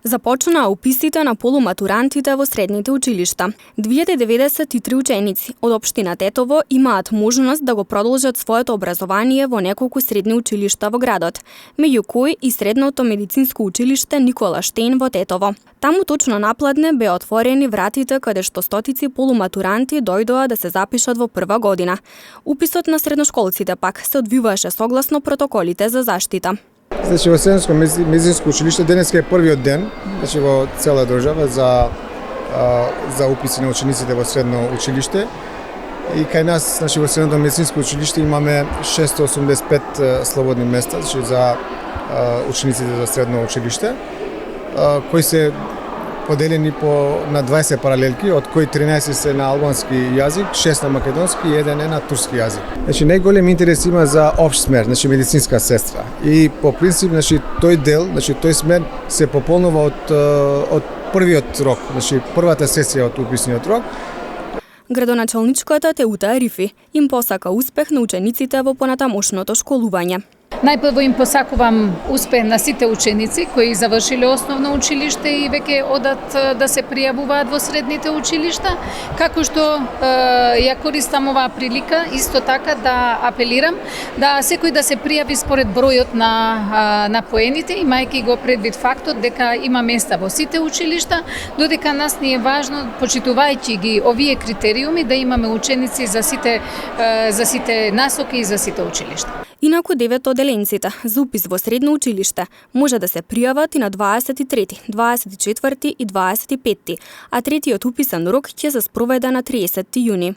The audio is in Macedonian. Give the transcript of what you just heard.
Започнаа уписите на полуматурантите во средните училишта. 2093 ученици од општина Тетово имаат можност да го продолжат своето образование во неколку средни училишта во градот, меѓу кои и Средното медицинско училиште Никола Штејн во Тетово. Таму точно напладне беа отворени вратите каде што стотици полуматуранти дојдоа да се запишат во прва година. Уписот на средношколците пак се одвиваше согласно протоколите за заштита. Значи во Средното медицинско училиште денеска е првиот ден, значи во цела држава за уписи на учениците во средно училиште. И кај нас, значи во Средното медицинско училиште имаме 685 слободни места, значи за учениците за средно училиште, кои се поделени на 20 паралелки, од кои 13 се на албански јазик, 6 на македонски и 1 е на турски јазик. Значи најголем интерес има за општ смер, значи медицинска сестра. И по принцип, значи тој дел, значи тој смер се пополнува од првиот рок, значи првата сесија од уписниот рок. Градоначалничката Теута Арифи им посака успех на учениците во понатамошното школување. Најпрво им посакувам успех на сите ученици кои завршиле основно училиште и веќе одат да се пријавуваат во средните училишта, како што ја користам оваа прилика исто така да апелирам да секој да се пријави според бројот на поените, имајќи го предвид фактот дека има места во сите училишта, додека нас ни е важно, почитувајќи ги овие критериуми, да имаме ученици за сите насоки и за сите училишта. Инаку 9 оделенците за упис во средно училиште може да се пријават и на 23, 24 и 25, а третиот уписен рок ќе се спроведе на 30 јуни.